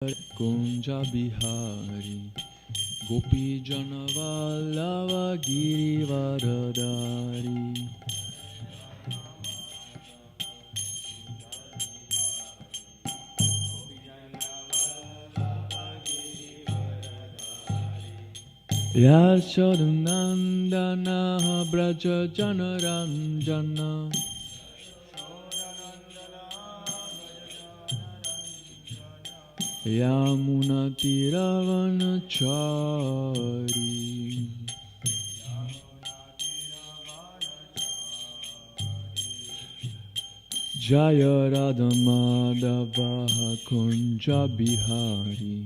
Kunja Bihari Gopi Janavallava Girivaradari Yashodhanandana Braja Janaranjana Yamuna Tiravanachari Jaya Radha Madhava Kunja Bihari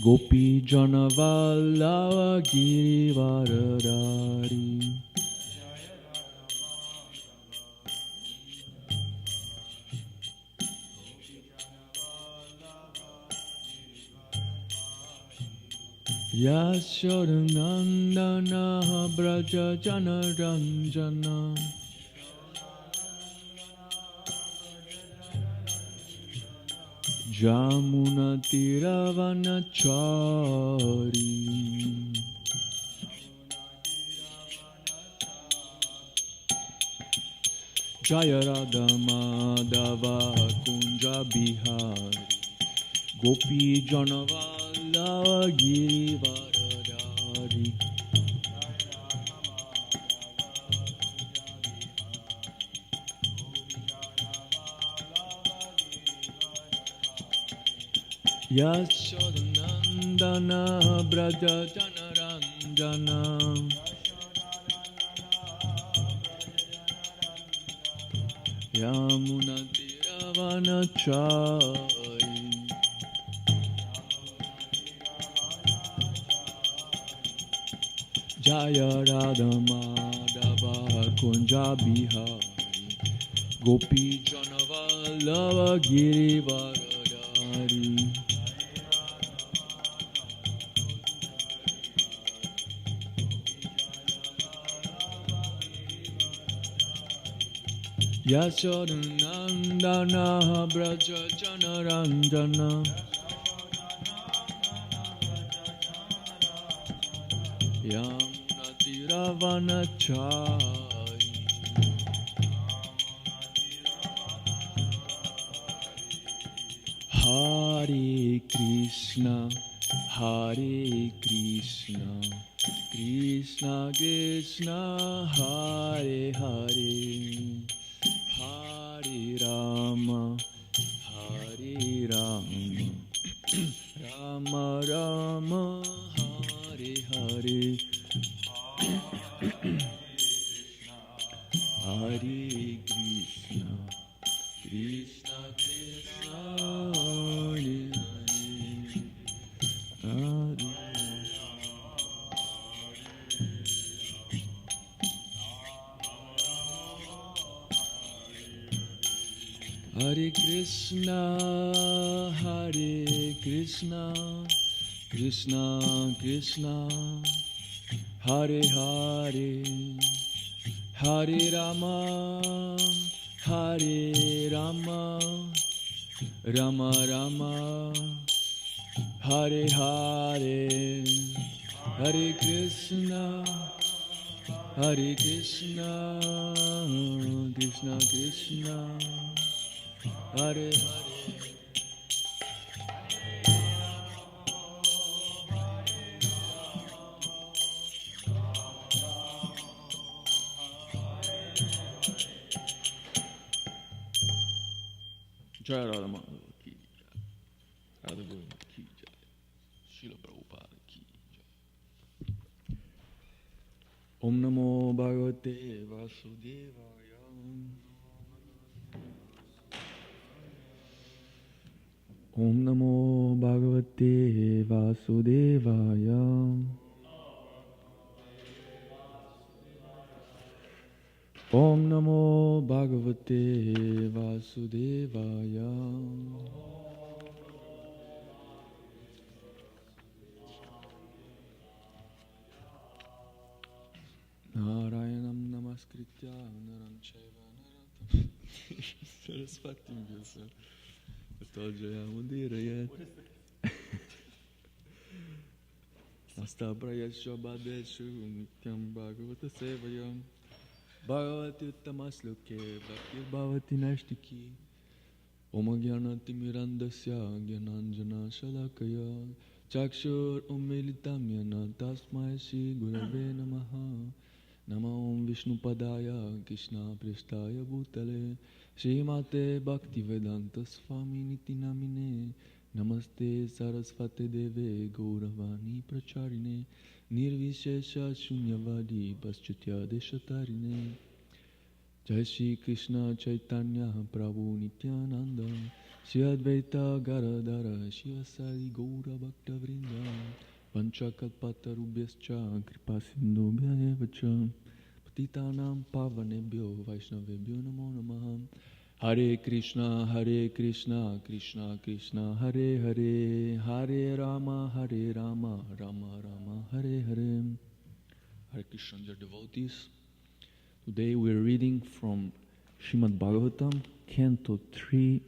Gopi Janavallava Girivaradari Yashodhanandana Braja Janaranjana Jamuna Tiravanachari Jaya Radha Madhava Kunja Bihari Gopi Janavallava Girivaradari Yashodhanandana Braja Janaranjana Yamuna Tiravanachari Jaya Radha Madhava Kunja Bihari Gopi Janavallava Girivaradari Yashodhanandana Braja Janaranjana Yamuna Tiravanachari Hare Krishna Krishna Krishna Hare Hare Hare Rama Rama Rama Hare Hare Hare Krishna Krishna Krishna Hare Hare Hare Krishna Krishna Krishna Hare Hare Hare Rama Rama Rama Hare Hare Hare Krishna Krishna Krishna Hare Hare Jai Radha Madhava ki jai. Radha Govinda ki jai. Srila Prabhupada ki jai. Om Namo Bhagavate Vasudevaya. Om Namo Bhagavate Vasudevaya. Om Namo Bhagavate Vasudevaya. Narayanam Namaskritya Naram Chaiva Naratam Saraswati Vyasa Tato Jayamudira Yat Astaprayasya Badeshu Nityam Bhagavata Sevayam Bhagavati Uttamasloke Bhaktir Bhavati Nashtiki Om Gyanati Mirandasya Gyananjana Shalakaya Chakshur Umilitam Yana Tasmai Shri Gurave Namaha Nama Om Vishnu Padaya Krishna Prestaya Bhutale Srimate Bhaktivedanta Swami Niti Namine Namaste Sarasvate Deve Gauravani Pracharine Nirvishesha Shunyavadi Paschatya Deshatarine Jai Shri Krishna Chaitanya Prabhu Nityananda Shri Advaita Garadhara Shivasari Gaura Bhakta Vrinda Vanchakalpatarubhyascha Kripa Sindhubhya Evacha Patitanam Pavanebhyo Vaishnavebhyo Namo Namaha Hare Krishna Krishna Krishna Hare Hare Hare Rama Rama Rama Hare Hare. Hare Krishna, dear devotees. Today we are reading from Śrimad Bhāgavatam, Canto 3,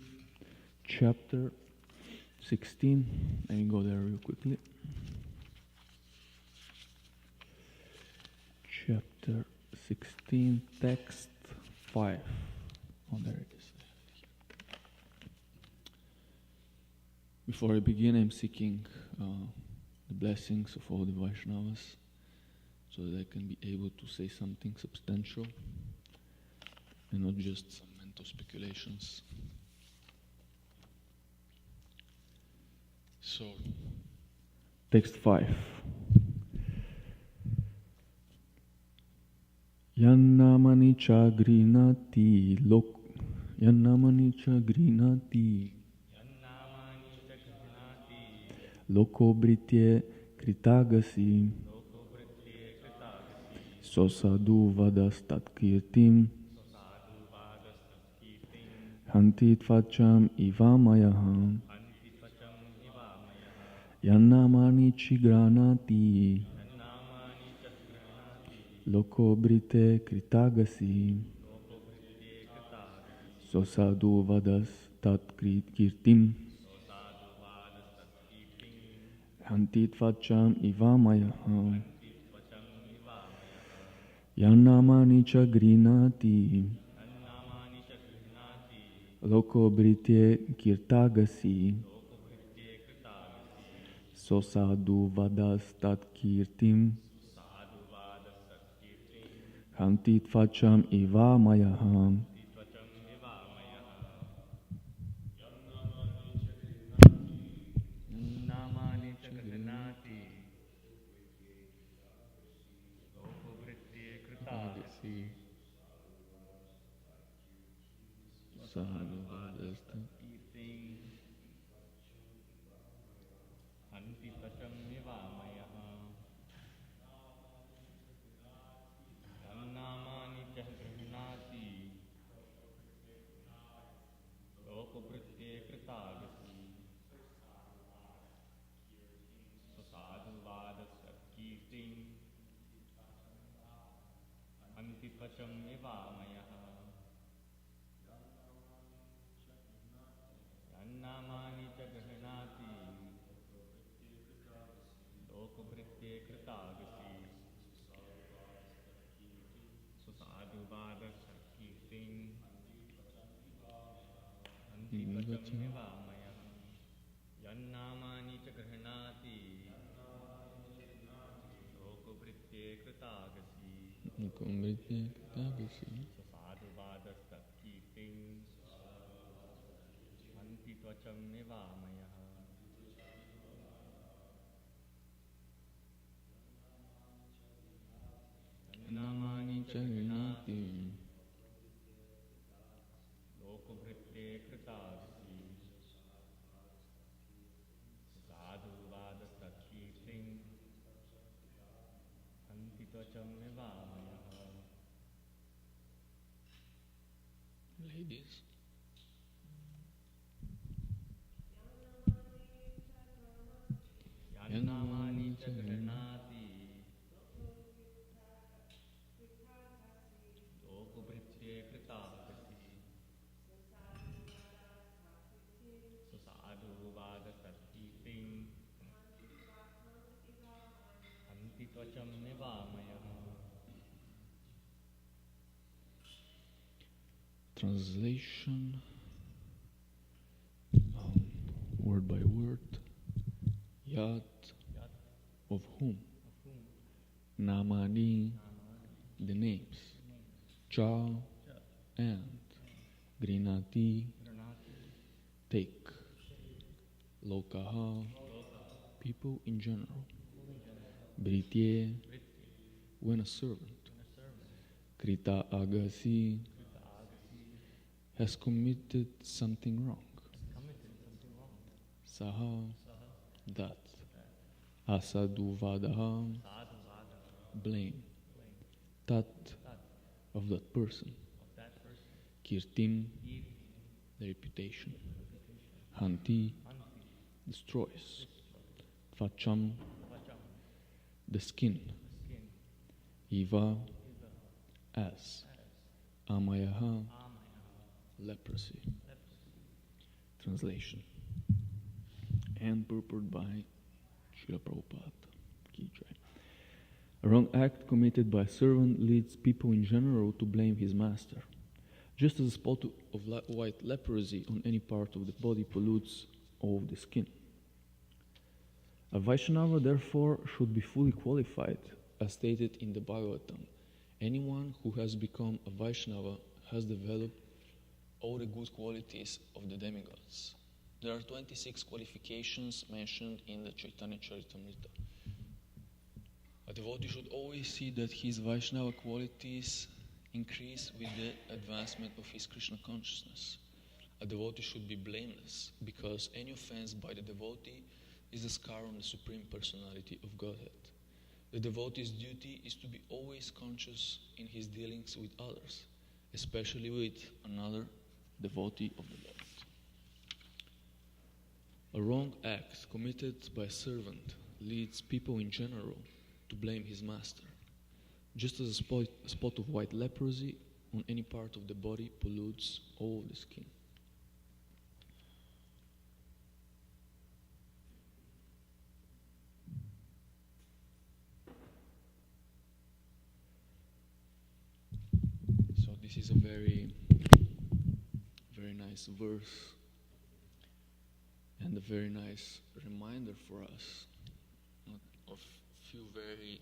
Chapter 16. Let me go there real quickly. Chapter 16, Text 5. Oh, there it is. Before I begin, I'm seeking the blessings of all the Vaishnavas so that I can be able to say something substantial and not just some mental speculations. So, text 5. Yannamani cha grinati loko britye kritagasi sosadu vadas tatkirtim hantit vacham ivamayaham yannamani chigranati loko brite kritagasi sosadu vadas tatkirtim hantit vacham ivamayaham yannamani cha grinati loko brite kirtagasi sosadu vadas tatkirtim hantit vacham ivamayaham Ladies. Yannamani cha grinati loko britye kritagasi sosadu vada tatkirtim Translation, word by word. Yat, of whom? Namani, the names. Cha, and. Grinati, take. Lokaha, people in general. Britye, when a servant. Krita agasi, has committed something wrong. Saha, that. Asadu vadaha, blame. Tat, of that person. Kirtim, the reputation. Hanti, destroys. Tvacham, the skin. Iva, as. Amayaha, leprosy. Translation. And purported by Srila Prabhupada. Ki Jai. A wrong act committed by a servant leads people in general to blame his master. Just as a spot of white leprosy on any part of the body pollutes all of the skin. A Vaishnava, therefore, should be fully qualified, as stated in the Bhāgavatam. Anyone who has become a Vaishnava has developed all the good qualities of the demigods. There are 26 qualifications mentioned in the Chaitanya Charitamrita. A devotee should always see that his Vaishnava qualities increase with the advancement of his Krishna consciousness. A devotee should be blameless, because any offense by the devotee is a scar on the Supreme Personality of Godhead. The devotee's duty is to be always conscious in his dealings with others, especially with another devotee of the Lord. A wrong act committed by a servant leads people in general to blame his master. Just as a spot of white leprosy on any part of the body pollutes all the skin. So this is a very, very nice verse and a very nice reminder for us of few very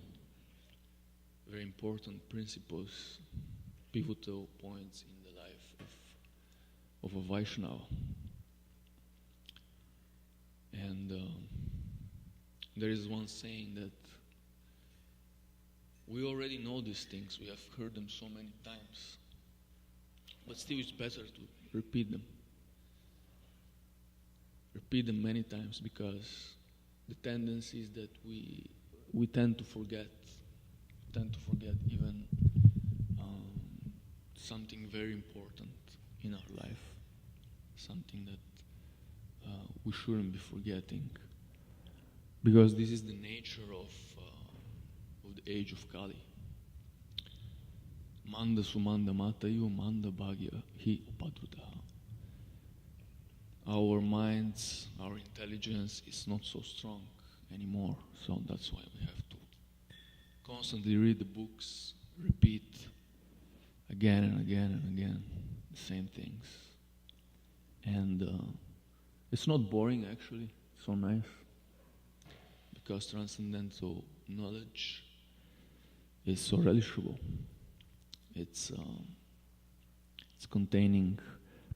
important principles, pivotal points in the life of a Vaishnava. And there is one saying that we already know these things, we have heard them so many times, but still it's better to repeat them. Repeat them many times, because the tendency is that we tend to forget even something very important in our life, something that we shouldn't be forgetting, because this is the nature of the age of Kali. Manda sumanda matayu manda bhagya hi upadrutaha. Our minds, our intelligence is not so strong anymore, so that's why we have to constantly read the books, repeat again and again and again the same things. And it's not boring, actually, it's so nice, because transcendental knowledge is so relishable. It's containing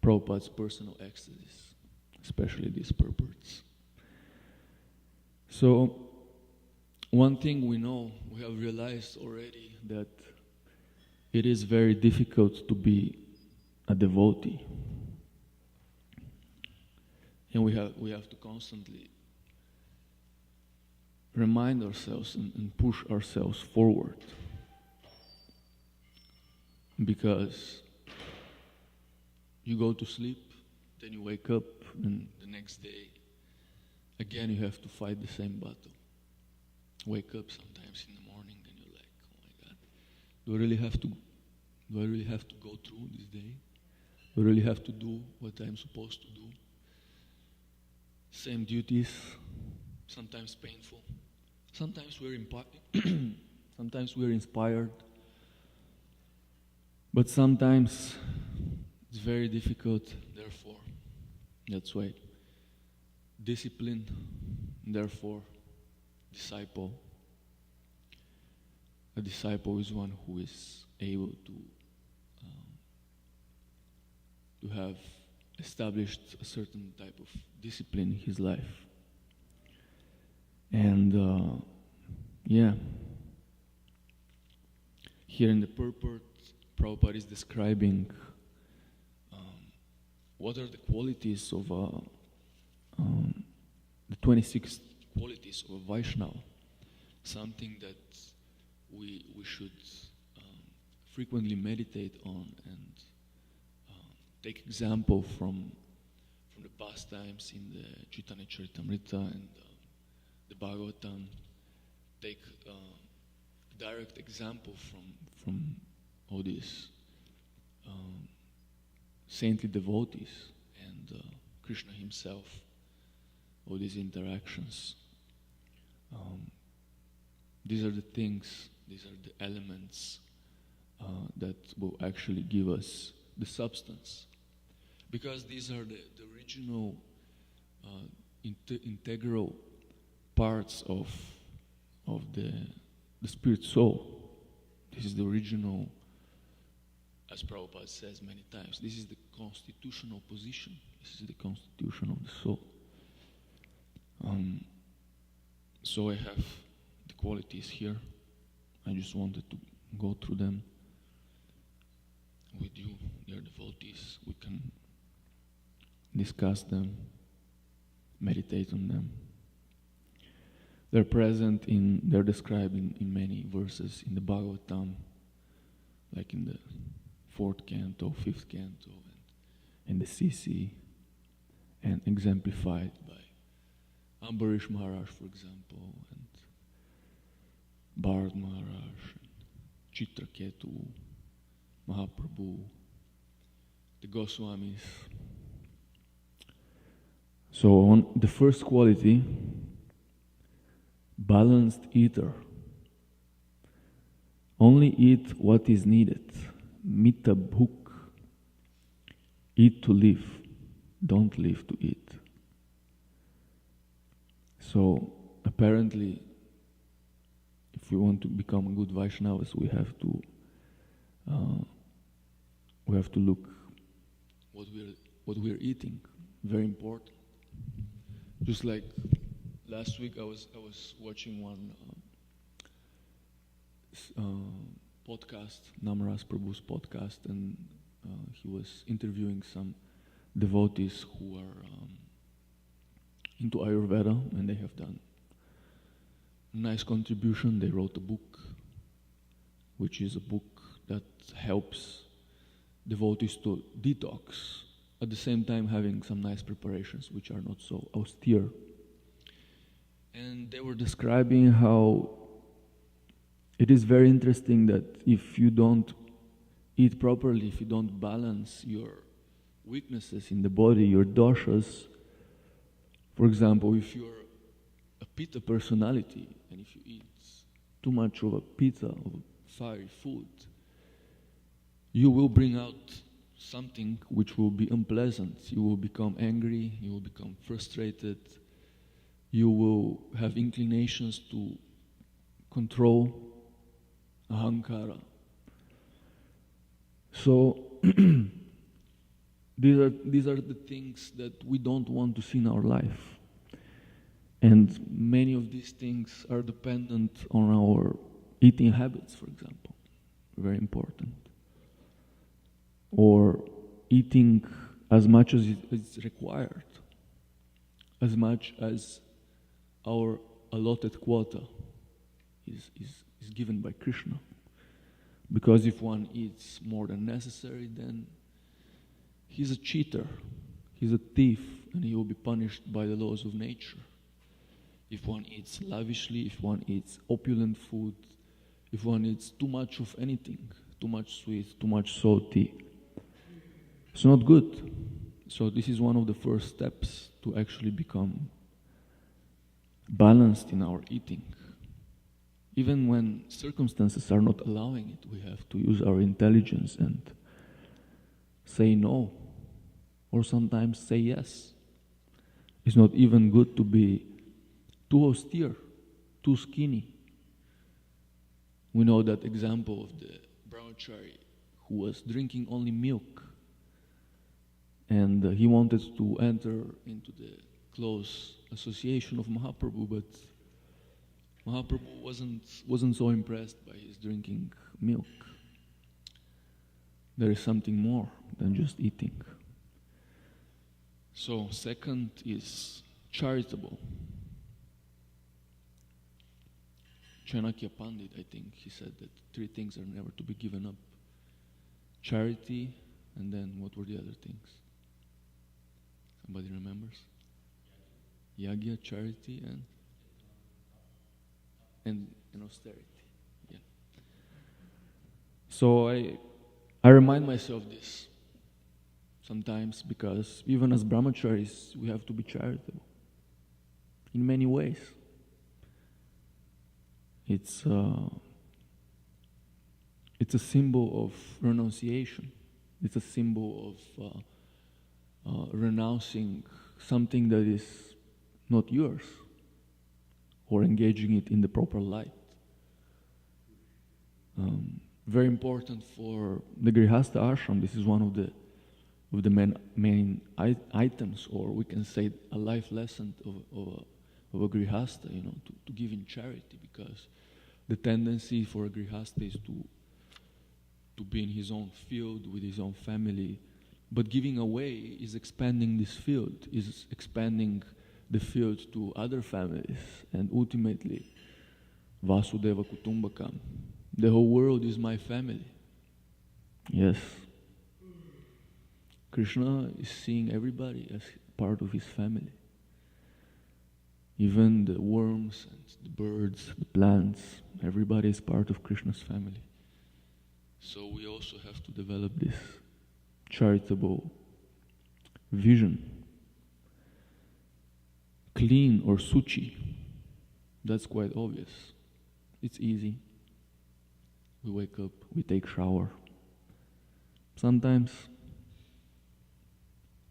Prabhupada's personal ecstasies, especially these purports. So, one thing we know, we have realized already, that it is very difficult to be a devotee. And we have to constantly remind ourselves and push ourselves forward. Because you go to sleep, then you wake up, and the next day, again you have to fight the same battle. Wake up sometimes in the morning, then you're like, oh my God, do I really have to go through this day? Do I really have to do what I'm supposed to do? Same duties, sometimes painful, Sometimes sometimes we're inspired, but sometimes it's very difficult. Therefore, that's why discipline, therefore disciple. A disciple is one who is able to have established a certain type of discipline in his life. And here in the purport, Prabhupada is describing what are the qualities of the 26 qualities of a Vaishnava, something that we should frequently meditate on and take example from the past times in the Chaitanya Charitamrita and the Bhagavatam. Take direct example from all these saintly devotees and Krishna himself, all these interactions. These are the things, these are the elements that will actually give us the substance. Because these are the original integral parts of the spirit soul. This is the original, as Prabhupada says many times, this is the constitutional position. This is the constitution of the soul. So I have the qualities here. I just wanted to go through them with you, dear devotees. We can discuss them, meditate on them. They're described in many verses in the Bhagavatam, like in the 4th canto, 5th canto, and the CC, and exemplified by Ambarish Maharaj, for example, and Bharad Maharaj, and Chitraketu, Mahaprabhu, the Goswamis. So on the first quality, balanced eater. Only eat what is needed. Mita bhuk. Eat to live. Don't live to eat. So apparently, if we want to become good Vaishnavas, we have to look what we're eating. Very important. Just like last week, I was watching one podcast, Namaras Prabhu's podcast, and he was interviewing some devotees who are into Ayurveda, and they have done a nice contribution. They wrote a book, which is a book that helps devotees to detox, at the same time having some nice preparations which are not so austere. And they were describing how it is very interesting that if you don't eat properly, if you don't balance your weaknesses in the body, your doshas, for example, if you're a pitta personality and if you eat too much of a pitta, of fiery food, you will bring out something which will be unpleasant. You will become angry, you will become frustrated, you will have inclinations to control, ahankara. So these are the things that we don't want to see in our life. And many of these things are dependent on our eating habits, for example. Very important. Or eating as much as is required, as much as our allotted quota is given by Krishna. Because if one eats more than necessary, then he's a cheater, he's a thief, and he will be punished by the laws of nature. If one eats lavishly, if one eats opulent food, if one eats too much of anything, too much sweet, too much salty, it's not good. So this is one of the first steps to actually become balanced in our eating. Even when circumstances are not allowing it, we have to use our intelligence and say no, or sometimes say yes. It's not even good to be too austere, too skinny. We know that example of the brahmachari who was drinking only milk, and he wanted to enter into the close association of Mahaprabhu, but Mahaprabhu wasn't so impressed by his drinking milk. There is something more than just eating. So, second is charitable. Chanakya Pandit, I think, he said that 3 things are never to be given up. Charity, and then what were the other things? Somebody remembers? Yagya, charity, and austerity. Yeah. So I remind myself this sometimes, because even as brahmacharis, we have to be charitable in many ways. It's a symbol of renunciation. It's a symbol of renouncing something that is not yours, or engaging it in the proper light. Very important for the Grihastha ashram. This is one of the main items, or we can say a life lesson of a Grihastha, to give in charity, because the tendency for a Grihastha is to be in his own field with his own family, but giving away is expanding this field, is expanding the field to other families, and ultimately, Vasudeva Kutumbakam. The whole world is my family. Yes. Krishna is seeing everybody as part of his family. Even the worms and the birds, the plants, everybody is part of Krishna's family. So we also have to develop this charitable vision. Clean or suchi, that's quite obvious. It's easy. We wake up, we take shower. Sometimes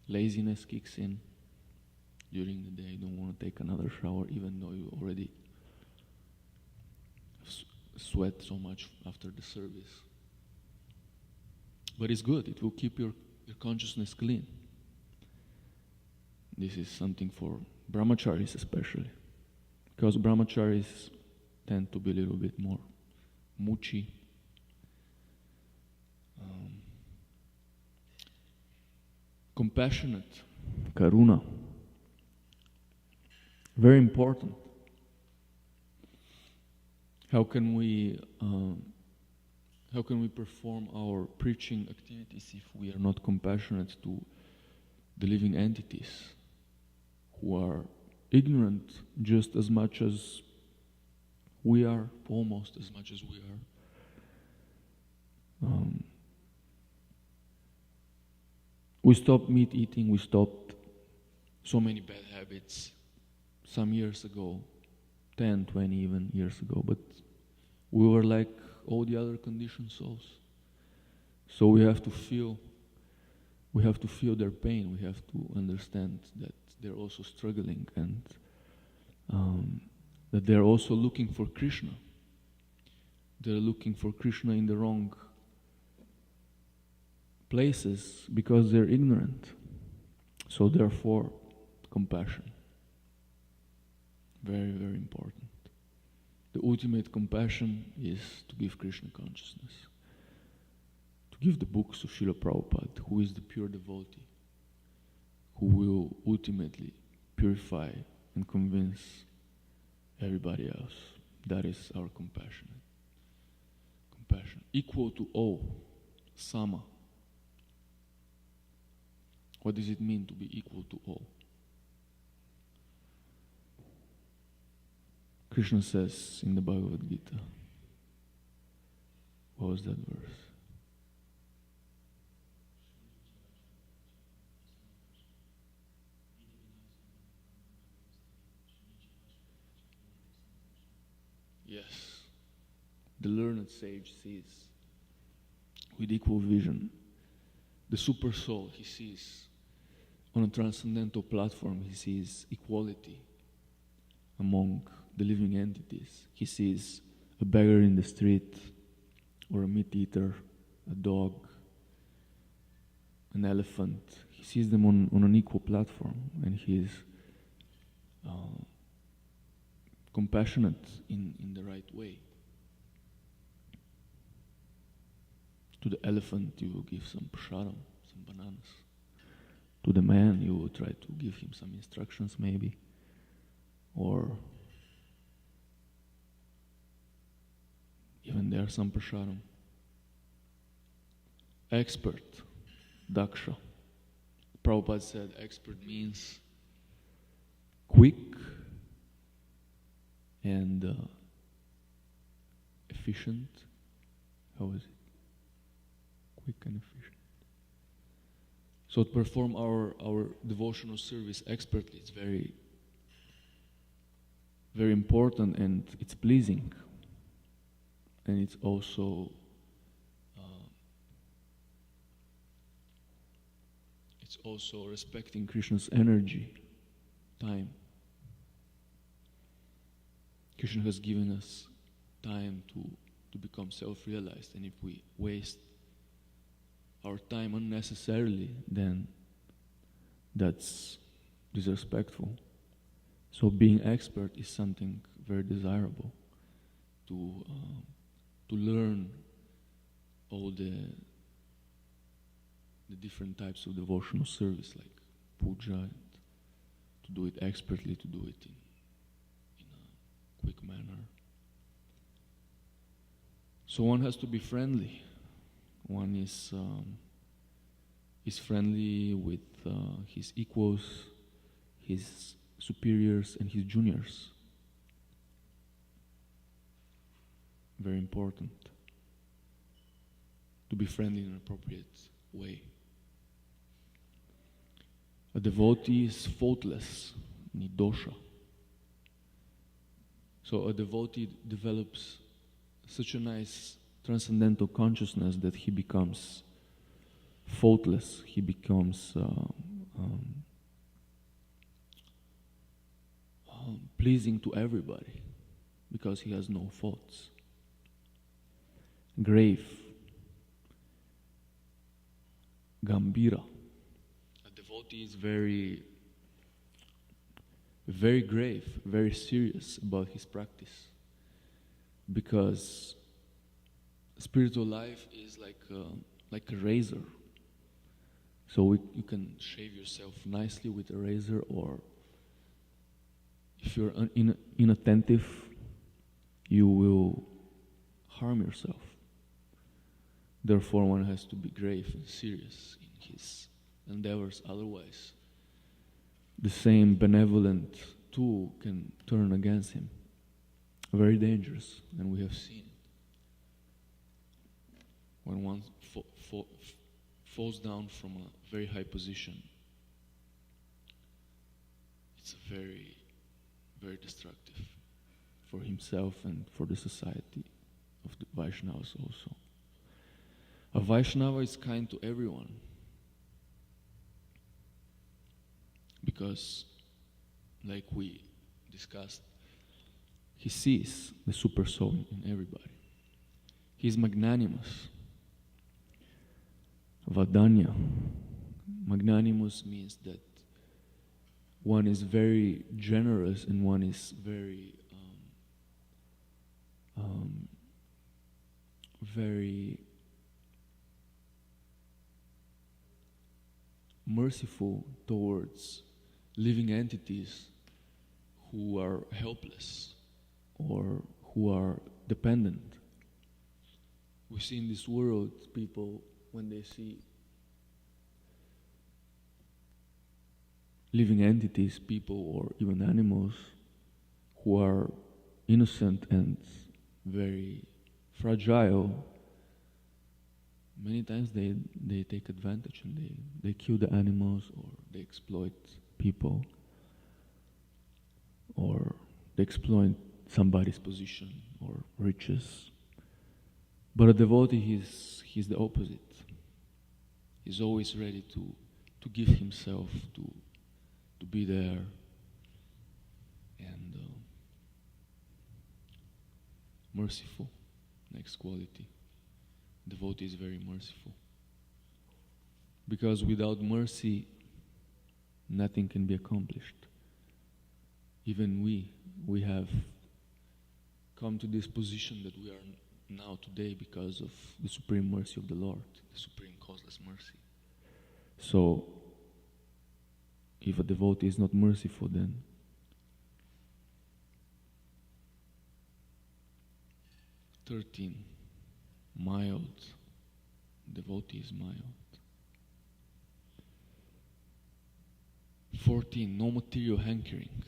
laziness kicks in. During the day, you don't want to take another shower, even though you already sweat so much after the service. But it's good. It will keep your consciousness clean. This is something for brahmacharis especially, because brahmacharis tend to be a little bit more muchi. Compassionate, karuna. Very important. How can we perform our preaching activities if we are not compassionate to the living entities who are ignorant just as much as we are, almost as much as we are? We stopped meat eating, we stopped so many bad habits some years ago, 10, 20 even years ago, but we were like all the other conditioned souls. So we have to feel their pain, we have to understand that they're also struggling, and that they're also looking for Krishna. They're looking for Krishna in the wrong places because they're ignorant. So therefore, compassion. Very, very important. The ultimate compassion is to give Krishna consciousness. To give the books of Srila Prabhupada, who is the pure devotee, who will ultimately purify and convince everybody else. That is our compassion. Compassion. Equal to all. Sama. What does it mean to be equal to all? Krishna says in the Bhagavad Gita, what was that verse? Yes. the learned sage sees with equal vision. The super soul, he sees on a transcendental platform, he sees equality among the living entities. He sees a beggar in the street, or a meat eater, a dog, an elephant. He sees them on an equal platform, and he is compassionate in the right way. To the elephant, you will give some prasadam, some bananas. To the man, you will try to give him some instructions, maybe. Or even there some prasadam. Expert, daksha. Prabhupada said expert means quick and efficient. How is it? Quick and efficient. So to perform our devotional service expertly, it's very, very important, and it's pleasing. And it's also respecting Krishna's energy, time. Krishna has given us time to become self-realized, and if we waste our time unnecessarily, then that's disrespectful. So being expert is something very desirable, to learn all the different types of devotional service, like puja, and to do it expertly, to do it in a quick manner. So one has to be friendly. One is friendly with his equals, his superiors, and his juniors. Very important to be friendly in an appropriate way. A devotee is faultless, nidosha. So a devotee develops such a nice transcendental consciousness that he becomes faultless, he becomes pleasing to everybody because he has no faults. Grave, gambira. A devotee is very, very grave, very serious about his practice, because spiritual life is like a razor. So you can shave yourself nicely with a razor, or if you're inattentive, you will harm yourself. Therefore, one has to be grave and serious in his endeavors. Otherwise, the same benevolent tool can turn against him. Very dangerous, and we have seen it. When one falls down from a very high position, it's very, very destructive for himself and for the society of the Vaishnavas also. A Vaishnava is kind to everyone, because, like we discussed, he sees the super soul in everybody. He is magnanimous. Vadanya. Magnanimous means that one is very generous and one is very very merciful towards living entities who are helpless or who are dependent. We see in this world people, when they see living entities, people or even animals who are innocent and very fragile, many times they take advantage and they kill the animals, or they exploit people, or they exploit somebody's position or riches. But a devotee, he's the opposite. He's always ready to give himself, to be there. And merciful, next quality. Devotee is very merciful. Because without mercy, nothing can be accomplished. Even we have come to this position that we are now today because of the supreme mercy of the Lord, the supreme causeless mercy. So, if a devotee is not merciful, then mild. Devotee is mild. 14, no material hankering.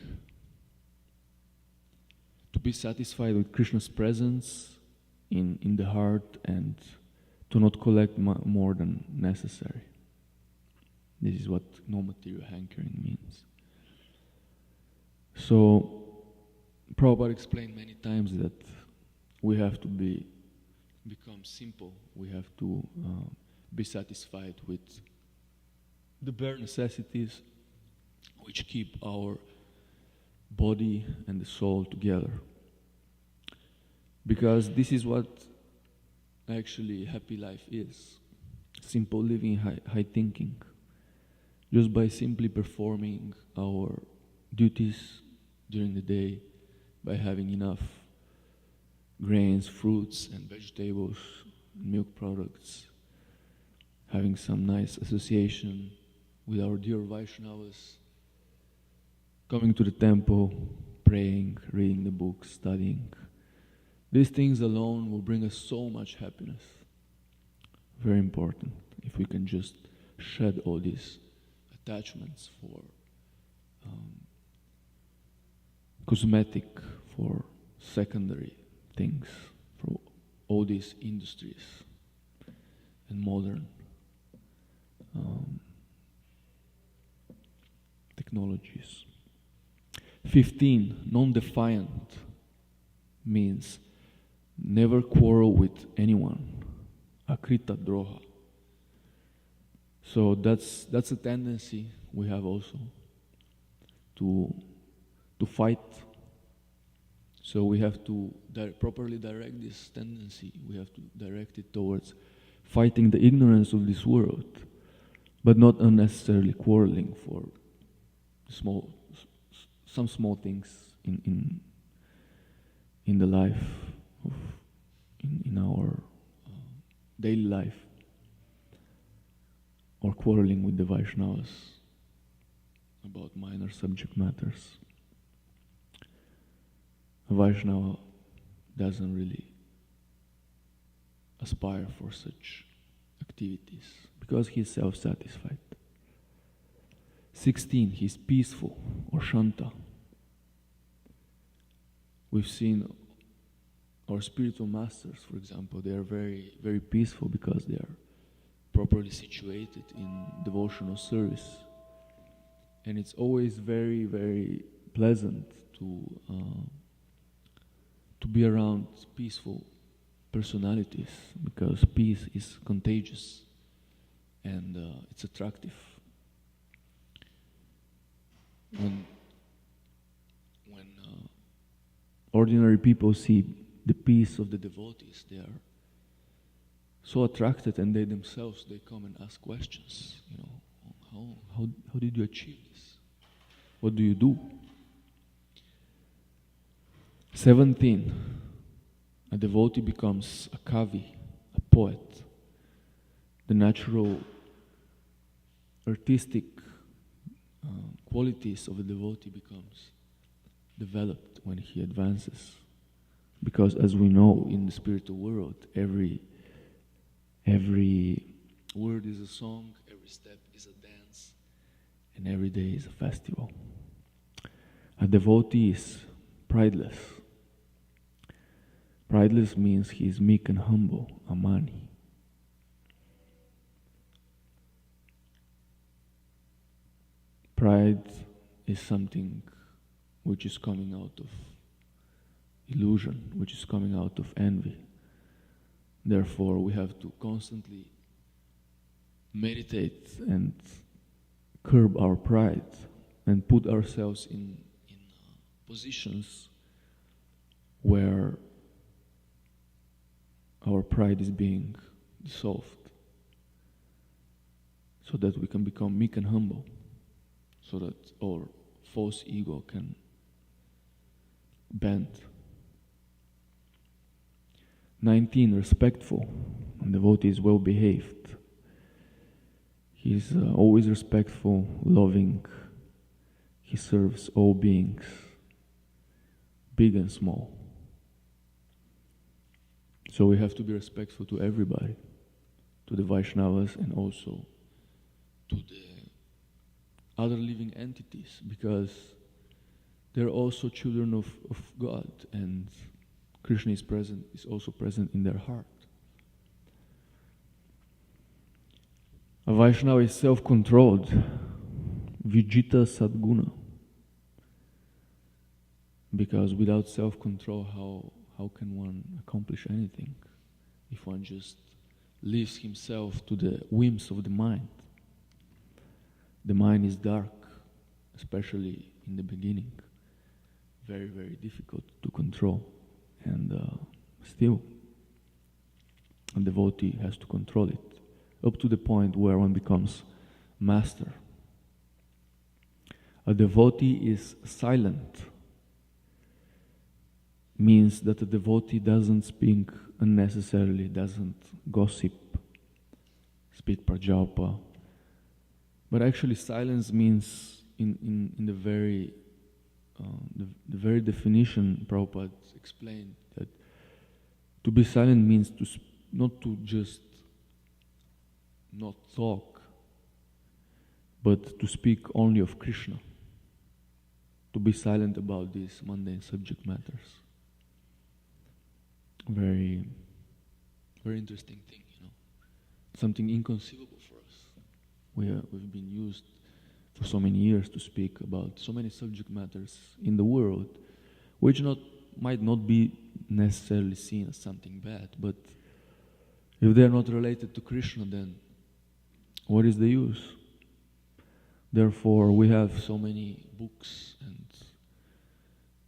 To be satisfied with Krishna's presence in the heart and to not collect more than necessary. This is what no material hankering means. So, Prabhupada explained many times that we have to become simple. We have to be satisfied with the bare necessities which keep our body and the soul together. Because this is what actually happy life is. Simple living, high thinking. Just by simply performing our duties during the day, by having enough grains, fruits and vegetables, milk products, having some nice association with our dear Vaishnavas, coming to the temple, praying, reading the books, studying. These things alone will bring us so much happiness. Very important. If we can just shed all these attachments for cosmetic, for secondary things, for all these industries and modern technologies. 15, non-defiant means never quarrel with anyone. Akrita droha. So that's a tendency we have also to fight. So we have to properly direct this tendency. We have to direct it towards fighting the ignorance of this world, but not unnecessarily quarreling for some small things in the life in our daily life, or quarreling with the Vaishnavas about minor subject matters. A Vaishnava doesn't really aspire for such activities because he is self-satisfied. 16, he is peaceful, or shanta. We've seen our spiritual masters, for example, they are very, very peaceful because they are properly situated in devotional service. And it's always very, very pleasant to be around peaceful personalities, because peace is contagious and it's attractive. When ordinary people see the peace of the devotees, they are so attracted, and they themselves, they come and ask questions. You know, how did you achieve this? What do you do? 17, a devotee becomes a kavi, a poet. The natural artistic qualities of a devotee becomes developed when he advances. Because as we know, in the spiritual world, every word is a song, every step is a dance, and every day is a festival. A devotee is prideless. Prideless means he is meek and humble, a mani. Pride is something which is coming out of illusion, which is coming out of envy. Therefore, we have to constantly meditate and curb our pride and put ourselves in positions where our pride is being dissolved, so that we can become meek and humble, so that our false ego can bend. 19, respectful. A devotee is well behaved. He is always respectful, loving. He serves all beings, big and small. So we have to be respectful to everybody, to the Vaishnavas and also to the other living entities, because they're also children of God, and Krishna is also present in their heart. A Vaishnava is self-controlled, Vijita Sadguna, because without self-control, how can one accomplish anything if one just leaves himself to the whims of the mind? The mind is dark, especially in the beginning, very, very difficult to control, and still a devotee has to control it, up to the point where one becomes master. A devotee is silent, means that a devotee doesn't speak unnecessarily, doesn't gossip, speak prajalpa. But actually silence means, in the very definition Prabhupada explained, that to be silent means not to just not talk, but to speak only of Krishna, to be silent about these mundane subject matters. Very, very interesting thing, something inconceivable for us. We've been used for so many years to speak about so many subject matters in the world, which might not be necessarily seen as something bad, but if they're not related to Krishna, then what is the use? Therefore, we have so many books, and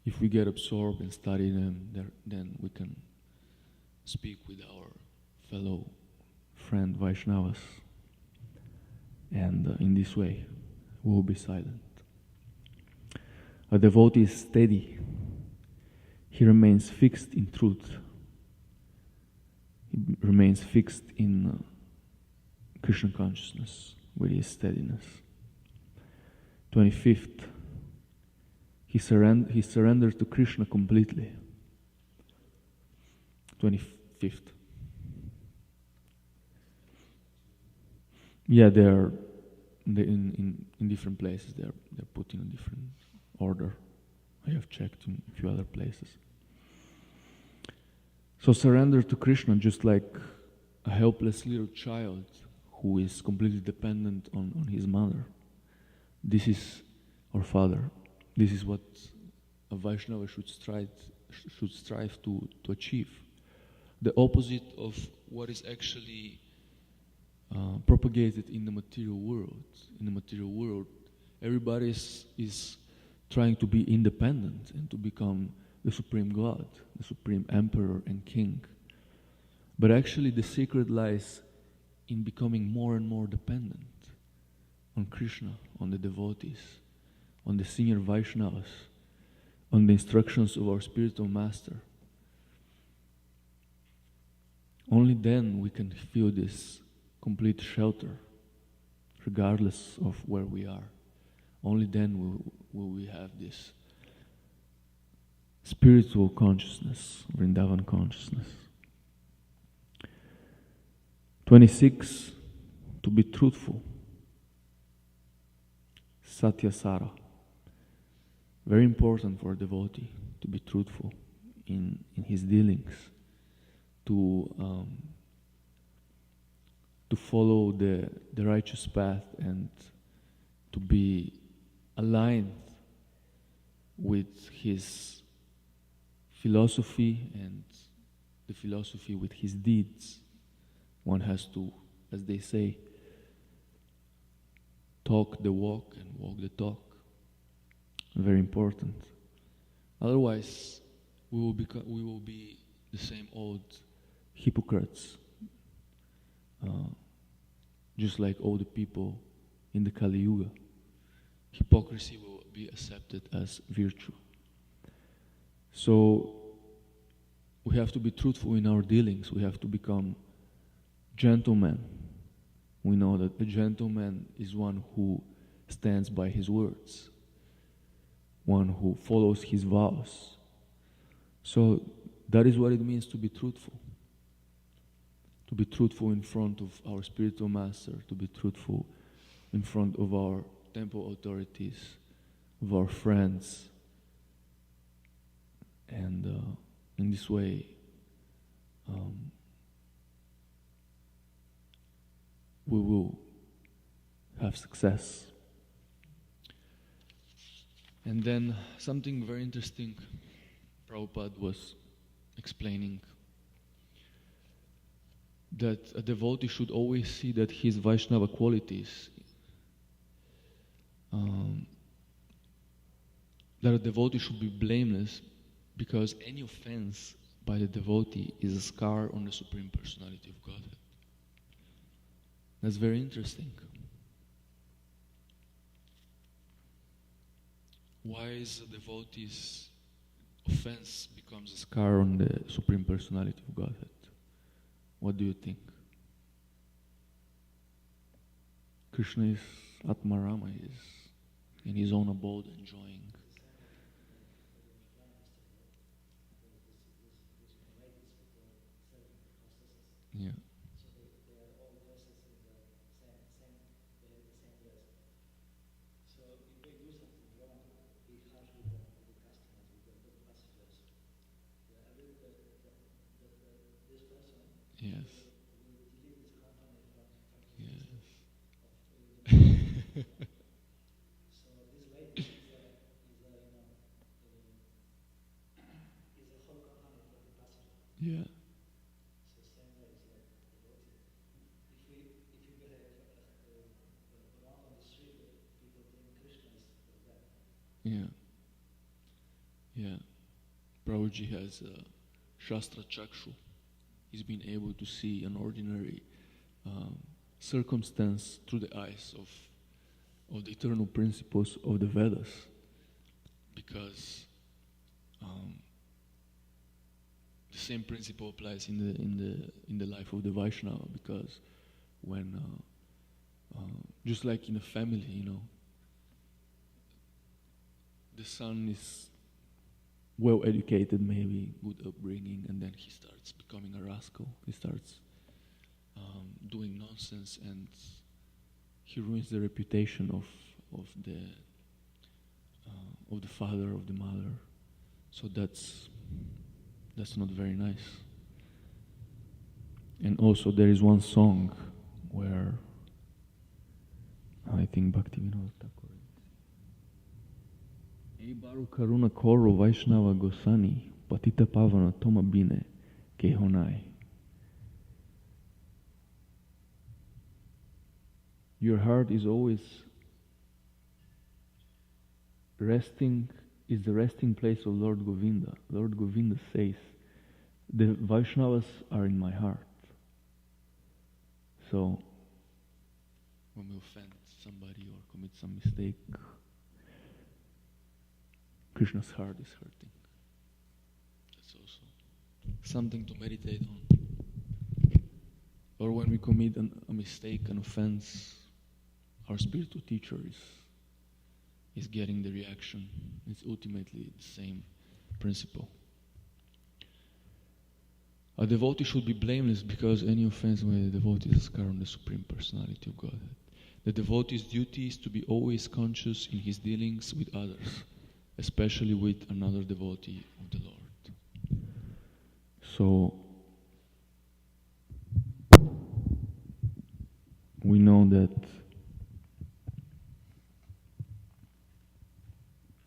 if we get absorbed and study them, then we can speak with our fellow friend Vaishnavas, and in this way we will be silent. A devotee is steady. He remains fixed in truth. He remains fixed in Krishna consciousness with his steadiness. 25th, he surrenders to Krishna completely. 25th. Yeah, they're in different places. They're put in a different order. I have checked in a few other places. So surrender to Krishna, just like a helpless little child who is completely dependent on his mother. This is our father. This is what a Vaishnava should strive to achieve. The opposite of what is actually propagated in the material world. In the material world, everybody is trying to be independent and to become the supreme God, the supreme emperor and king. But actually the secret lies in becoming more and more dependent on Krishna, on the devotees, on the senior Vaishnavas, on the instructions of our spiritual master. Only then we can feel this complete shelter, regardless of where we are. Only then will we have this spiritual consciousness, Vrindavan consciousness. 26, to be truthful. Satyasara. Very important for a devotee to be truthful in his dealings, to follow the righteous path and to be aligned with his philosophy and the philosophy with his deeds. One has to, as they say, talk the walk and walk the talk. Very important. Otherwise, we will be the same old hypocrites, just like all the people in the Kali Yuga. Hypocrisy will be accepted as virtue. So we have to be truthful in our dealings. We have to become gentlemen. We know that a gentleman is one who stands by his words, one who follows his vows. So that is what it means to be truthful. To be truthful in front of our spiritual master, to be truthful in front of our temple authorities, of our friends. And in this way, we will have success. And then something very interesting, Prabhupada was explaining that a devotee should always see that his Vaishnava qualities, that a devotee should be blameless, because any offense by the devotee is a scar on the Supreme Personality of Godhead. That's very interesting. Why is a devotee's offense becomes a scar on the Supreme Personality of Godhead? What do you think? Krishna is Atmarama, is in his own abode enjoying. Yeah. So they are all dressed in the same they have the same dress. So if they do something wrong, be harsh with the customers, with the passengers. This person Yes. will delete this company from Yes. So this lady is a whole company for the passenger. Yeah. So same way it's like devotee. If you behave around on the street, people think Krishna is for them. Yeah. Yeah. Prabhuji has Shastra Chakshu. He's been able to see an ordinary circumstance through the eyes of the eternal principles of the Vedas, because the same principle applies in the life of the Vaishnava, because when just like in a family, the son is well educated, maybe good upbringing, and then he starts becoming a rascal. He starts doing nonsense, and he ruins the reputation of the father, of the mother. So that's not very nice. And also there is one song where I think Bhaktivinoda Thakur, Ei baru karuna koro Vaishnava Gosani patita pavana toma bine kehonai. Your heart is always resting, is the resting place of Lord Govinda. Lord Govinda says, the Vaishnavas are in my heart. So, when we offend somebody or commit some mistake, Krishna's heart is hurting. That's also something to meditate on. Or when we commit a mistake, an offense, our spiritual teacher is getting the reaction. It's ultimately the same principle. A devotee should be blameless, because any offense by the devotee is a scar on the Supreme Personality of Godhead. The devotee's duty is to be always conscious in his dealings with others, especially with another devotee of the Lord. So, we know that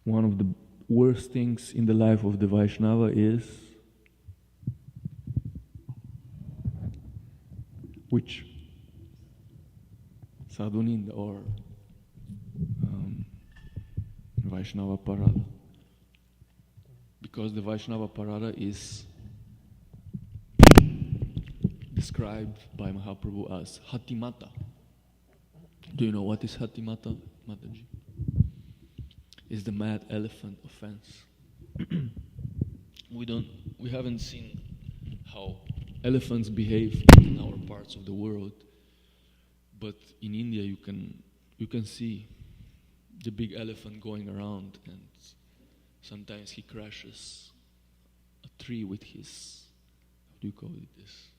one of the worst things in the life of the Vaishnava is Which? Sadhuninda or Vaishnava Parada? Because the Vaishnava Parada is described by Mahaprabhu as Hatimata. Do you know what is Hatimata, Mataji? It's the mad elephant offense. We haven't seen how elephants behave in our parts of the world, but in India you can see the big elephant going around, and sometimes he crashes a tree with his, how do you call it this?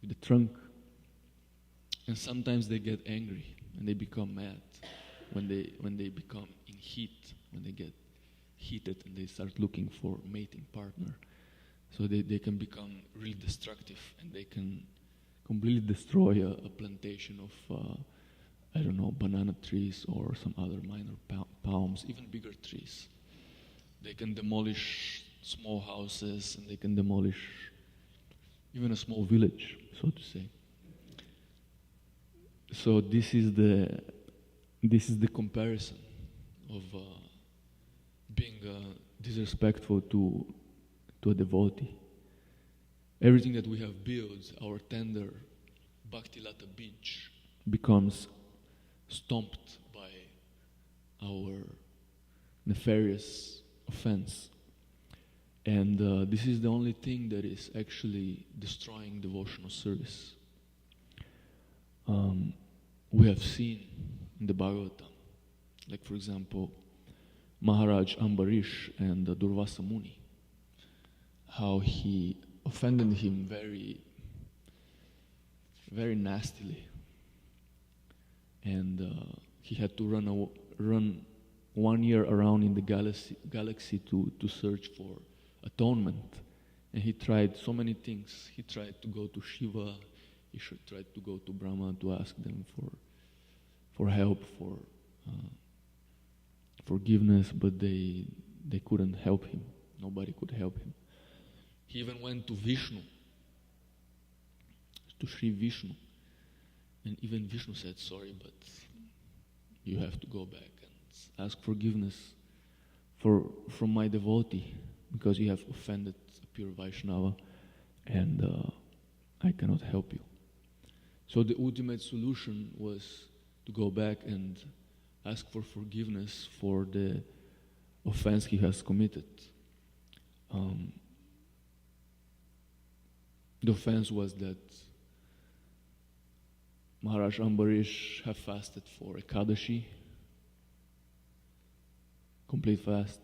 With the trunk. And sometimes they get angry and they become mad when they become in heat, when they get heated and they start looking for a mating partner. So they can become really destructive and they can completely destroy a plantation of banana trees or some other minor palms, even bigger trees. They can demolish small houses and they can demolish even a small village, so to say. So this is the comparison of being disrespectful to a devotee. Everything that we have built, our tender Bhaktilata beach, becomes stomped by our nefarious offense. And this is the only thing that is actually destroying devotional service. We have seen in the Bhagavatam, like for example, Maharaj Ambarish and Durvasa Muni, how he offended him very, very nastily. And he had to run 1 year around in the galaxy to search for atonement. And he tried so many things. He tried to go to Shiva, he tried to go to Brahma to ask them for help, for forgiveness, but they couldn't help him. Nobody could help him. He even went to Vishnu, to Sri Vishnu. And even Vishnu said, sorry, but you have to go back and ask forgiveness from my devotee, because you have offended a pure Vaishnava, and I cannot help you. So the ultimate solution was to go back and ask for forgiveness for the offense he has committed. The offense was that Maharaj Ambarish have fasted for Ekadashi, complete fast,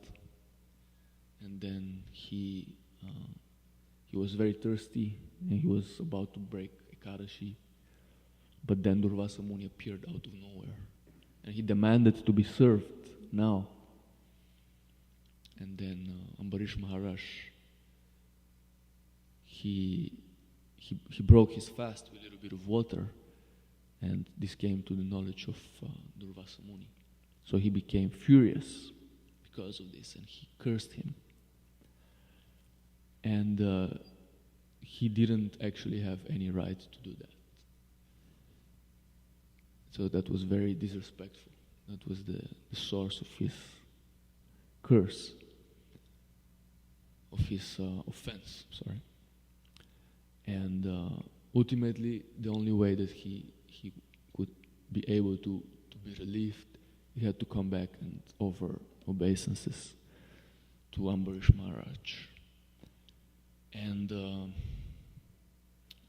and then he was very thirsty and he was about to break Ekadashi, but then Durvasa Muni appeared out of nowhere and he demanded to be served now. And then Ambarish Maharaj, he broke his fast with a little bit of water, and this came to the knowledge of Durvasa Muni. So he became furious because of this, and he cursed him. And he didn't actually have any right to do that. So that was very disrespectful. That was the source of his curse, of his offense, sorry. And ultimately, the only way that he could be able to be relieved, he had to come back and offer obeisances to Ambarish Maharaj. And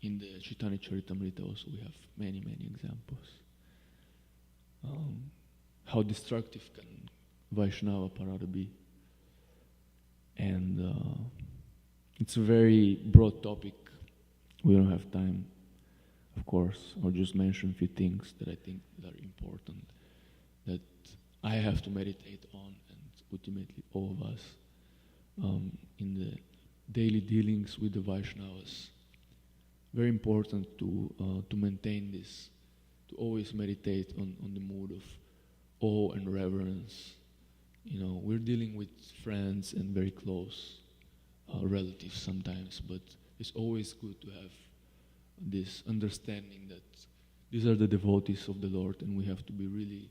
in the Chaitanya Charitamrita also we have many, many examples. How destructive can Vaishnava Parada be? And it's a very broad topic. We don't have time, of course. I'll just mention a few things that I think that are important, that I have to meditate on, and ultimately all of us, in the daily dealings with the Vaishnavas. Very important to maintain this, to always meditate on the mood of awe and reverence. You know, we're dealing with friends and very close relatives sometimes, but it's always good to have this understanding that these are the devotees of the Lord, and we have to be really,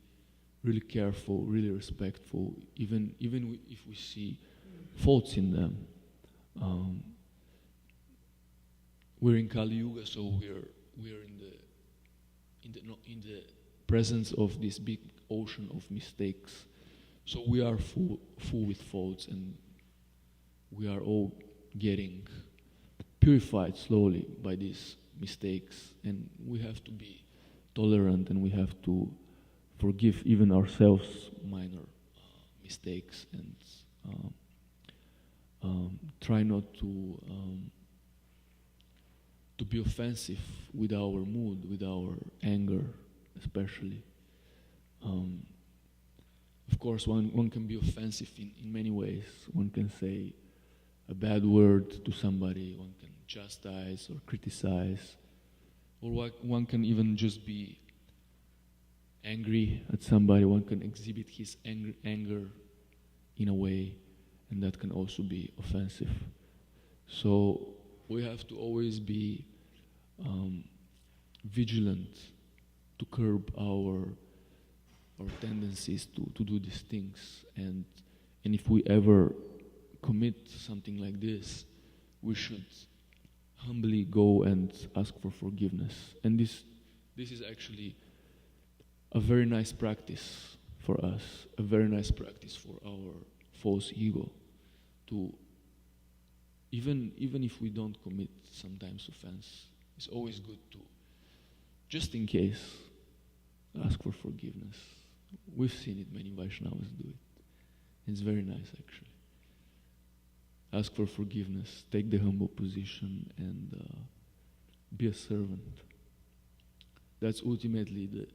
really careful, really respectful, even if we see faults in them. We're in Kali Yuga, so we're in the presence of this big ocean of mistakes. So we are full with faults, and we are all getting purified slowly by these mistakes, and we have to be tolerant, and we have to forgive even ourselves minor mistakes, and try not to be offensive with our mood, with our anger, especially. Of course, one can be offensive in many ways. One can say a bad word to somebody, one can chastise or criticize, or one can even just be angry at somebody. One can exhibit his anger in a way, and that can also be offensive. So we have to always be vigilant to curb our tendencies to do these things, and if we ever commit something like this, we should humbly go and ask for forgiveness. And this is actually a very nice practice for us, a very nice practice for our false ego, to even if we don't commit sometimes offense, it's always good to, just in case, ask for forgiveness. We've seen it, many Vaishnavas do it. It's very nice, actually. Ask for forgiveness, take the humble position, and be a servant. That's ultimately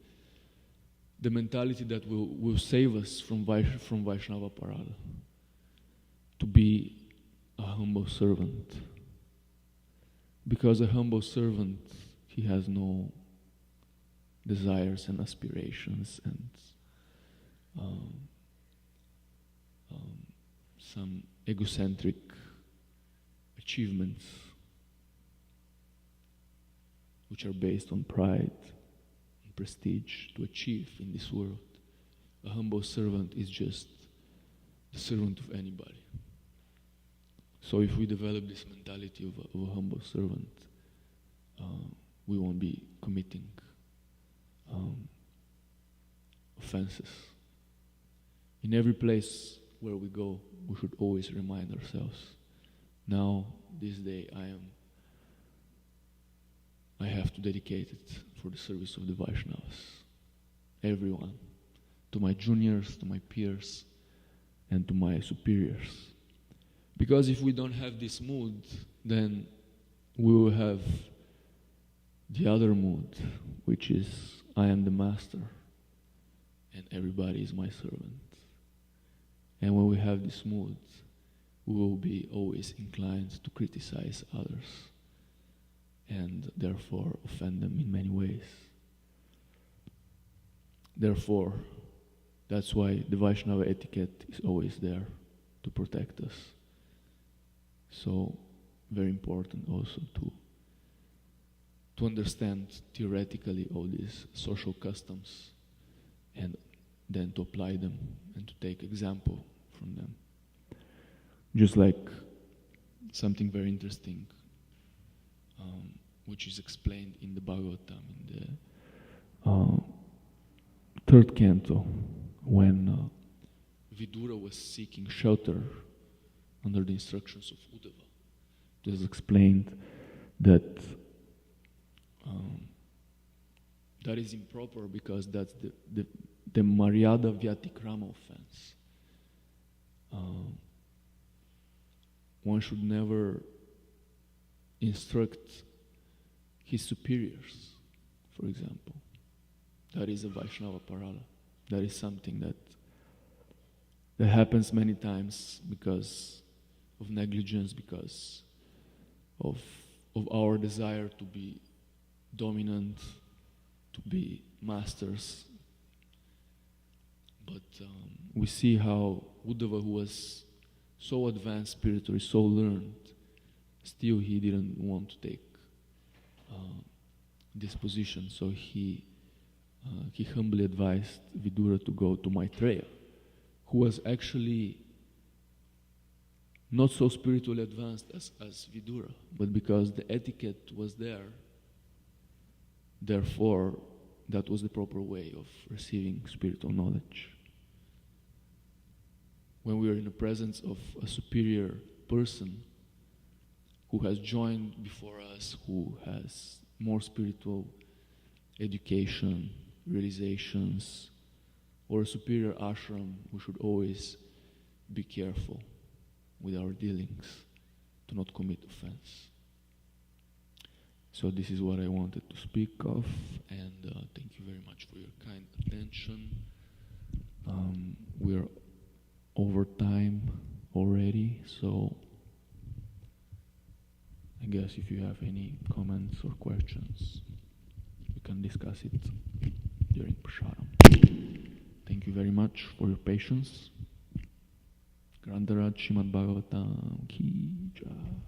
the mentality that will save us from Vaishnava Parada. To be a humble servant. Because a humble servant, he has no desires and aspirations and some egocentric achievements which are based on pride and prestige to achieve in this world. A humble servant is just the servant of anybody. So if we develop this mentality of a humble servant, we won't be committing offenses. In every place where we go, we should always remind ourselves, now, this day, I have to dedicate it for the service of the Vaishnavas. Everyone. To my juniors, to my peers, and to my superiors. Because if we don't have this mood, then we will have the other mood, which is, I am the master, and everybody is my servant. And when we have this mood, we will be always inclined to criticize others, and therefore offend them in many ways. Therefore, that's why the Vaishnava etiquette is always there to protect us. So, very important also to understand theoretically all these social customs, and then to apply them and to take example from them. Just like something very interesting, which is explained in the Bhagavatam, in the third canto, when Vidura was seeking shelter under the instructions of Uddhava. It was explained that that is improper because that's the Maryada Vyatikrama offense. One should never instruct his superiors, for example. That is a Vaishnava Parada. That is something that happens many times because of negligence, because of our desire to be dominant, to be masters. But we see how Uddhava, who was so advanced spiritually, so learned, still he didn't want to take disposition. So he humbly advised Vidura to go to Maitreya, who was actually not so spiritually advanced as Vidura, but because the etiquette was there, therefore that was the proper way of receiving spiritual knowledge. When we are in the presence of a superior person who has joined before us, who has more spiritual education, realizations, or a superior ashram, we should always be careful with our dealings to not commit offense. So this is what I wanted to speak of, and thank you very much for your kind attention. We're over time already, so I guess if you have any comments or questions, we can discuss it during Prasharam. Thank you very much for your patience. Grantaraj Śrimad Bhāgavatam ki jai.